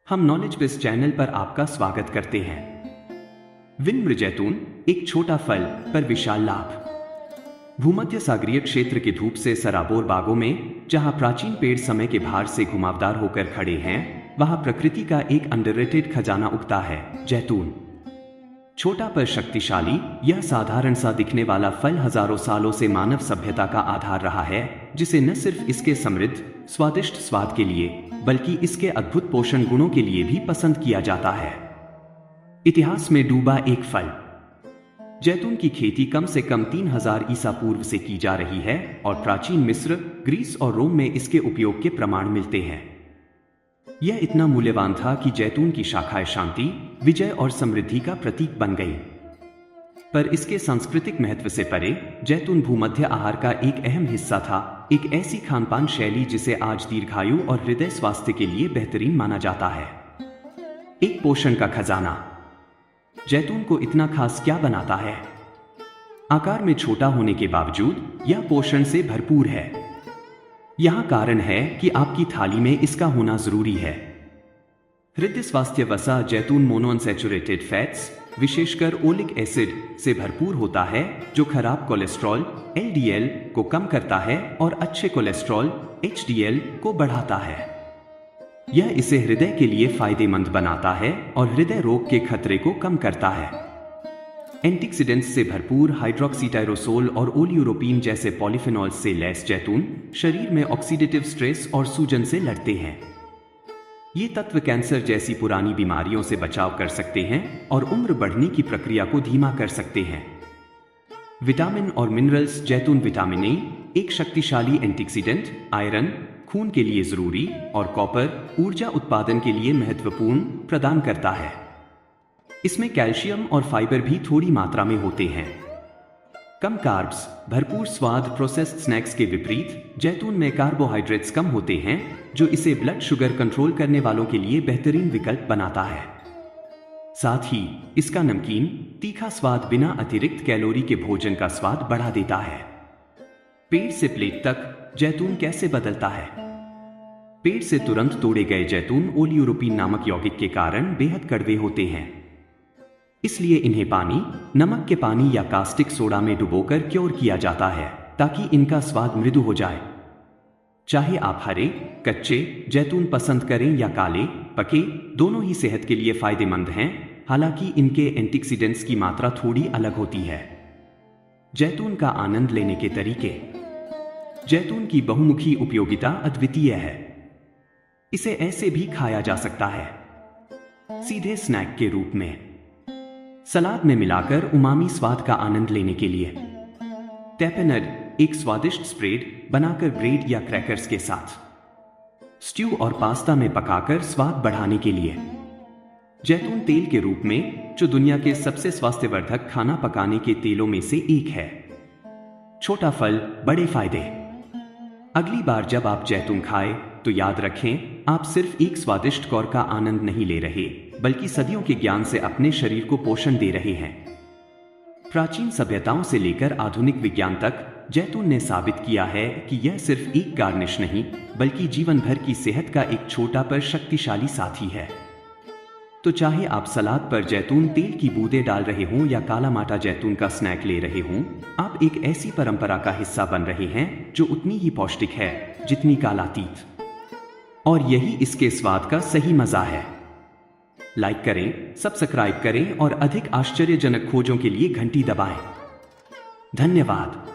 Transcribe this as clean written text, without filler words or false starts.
हम knowledge base channel पर आपका स्वागत करते हैं। विनम्र जैतून एक छोटा फल पर विशाल लाभ। भूमध्य सागरीय क्षेत्र के धूप से सराबोर बागों में जहां प्राचीन पेड़ समय के भार से घुमावदार होकर खड़े हैं, वहां प्रकृति का एक अंडररेटेड खजाना उगता है, जैतून। छोटा पर शक्तिशाली, यह साधारण सा दिखने वाला फल हजारों सालों से मानव सभ्यता का आधार रहा है, जिसे न सिर्फ इसके समृद्ध स्वादिष्ट स्वाद के लिए बल्कि इसके अद्भुत पोषण गुणों के लिए भी पसंद किया जाता है। इतिहास में डूबा एक फल। जैतून की खेती कम से कम 3000 ईसा पूर्व से की जा रही है और प्राचीन मिस्र, ग्रीस और रोम में इसके उपयोग के प्रमाण मिलते हैं। यह इतना मूल्यवान था कि जैतून की शाखाएं शांति, विजय और समृद्धि का प्रतीक बन गई। पर इसके सांस्कृतिक महत्व से परे, जैतून भूमध्य आहार का एक अहम हिस्सा था, एक ऐसी खानपान शैली जिसे आज दीर्घायु और हृदय स्वास्थ्य के लिए बेहतरीन माना जाता है। एक पोषण का खजाना। जैतून को इतना खास क्या बनाता है? आकार में छोटा होने के बावजूद यह पोषण से भरपूर है। यह कारण है कि आपकी थाली में इसका होना जरूरी है। हृदय स्वास्थ्य वसा जैतून मोनोअनसैचुरेटेड फैट्स, विशेषकर ओलिक एसिड से भरपूर होता है, जो खराब कोलेस्ट्रॉल LDL को कम करता है और अच्छे कोलेस्ट्रॉल HDL को बढ़ाता है। यह इसे हृदय के लिए फायदेमंद बनाता है और हृदय रोग के खतरे को कम करता है। एंटीऑक्सीडेंट्स से भरपूर हाइड्रोक्सीटायरोसोल और ओलियूरोपीन जैसे पॉलीफेनॉल्स से लैस जैतून शरीर में ऑक्सीडेटिव स्ट्रेस और सूजन से लड़ते हैं। ये तत्व कैंसर जैसी पुरानी बीमारियों से बचाव कर सकते हैं और उम्र बढ़ने की प्रक्रिया को धीमा कर सकते हैं। विटामिन और मिनरल्स। जैतून विटामिन ए, एक शक्तिशाली एंटीऑक्सीडेंट, आयरन खून के लिए जरूरी और कॉपर ऊर्जा उत्पादन के लिए महत्वपूर्ण प्रदान करता है। इसमें कैल्शियम और फाइबर भी थोड़ी मात्रा में होते हैं। कम कार्ब्स, भरपूर स्वाद। प्रोसेस्ड स्नैक्स के विपरीत जैतून में कार्बोहाइड्रेट्स कम होते हैं, जो इसे ब्लड शुगर कंट्रोल करने वालों के लिए बेहतरीन विकल्प बनाता है। साथ ही इसका नमकीन, तीखा स्वाद बिना अतिरिक्त कैलोरी के भोजन का स्वाद बढ़ा देता है। पेड़ से प्लेट तक जैतून कैसे बदलता है? पेड़ से तुरंत तोड़े गए जैतून ओलियूरोपीन नामक यौगिक के कारण बेहद कड़वे होते हैं। इसलिए इन्हें पानी, नमक के पानी या कास्टिक सोडा में डुबोकर क्योर किया जाता है, ताकि इनका स्वाद मृदु हो जाए। चाहे आप हरे, कच्चे जैतून पसंद करें या काले, पके, दोनों ही सेहत के लिए फायदेमंद हैं, हालांकि इनके एंटीऑक्सीडेंट्स की मात्रा थोड़ी अलग होती है। जैतून का आनंद लेने के तरीके। जैतून की बहुमुखी उपयोगिता अद्वितीय है। इसे ऐसे भी खाया जा सकता है, सीधे स्नैक के रूप में, सलाद में मिलाकर उमामी स्वाद का आनंद लेने के लिए, टैपेनड, एक स्वादिष्ट स्प्रेड बनाकर ब्रेड या क्रैकर्स के साथ, स्ट्यू और पास्ता में पकाकर स्वाद बढ़ाने के लिए, जैतून तेल के रूप में, जो दुनिया के सबसे स्वास्थ्यवर्धक खाना पकाने के तेलों में से एक है। छोटा फल, बड़े फायदे। अगली बार जब आप जैतून खाएं तो याद रखें, आप सिर्फ एक स्वादिष्ट कौर का आनंद नहीं ले रहे, बल्कि सदियों के ज्ञान से अपने शरीर को पोषण दे रहे हैं। प्राचीन सभ्यताओं से लेकर आधुनिक विज्ञान तक जैतून ने साबित किया है कि यह सिर्फ एक गार्निश नहीं, बल्कि जीवन भर की सेहत का एक छोटा पर शक्तिशाली साथी है। तो चाहे आप सलाद पर जैतून तेल की बूंदें डाल रहे हों या काला माटा जैतून का स्नैक ले रहे हों, आप एक ऐसी परंपरा का हिस्सा बन रहे हैं जो उतनी ही पौष्टिक है जितनी कालातीत। और यही इसके स्वाद का सही मजा है। लाइक करें, सब्सक्राइब करें और अधिक आश्चर्यजनक खोजों के लिए घंटी दबाएं। धन्यवाद।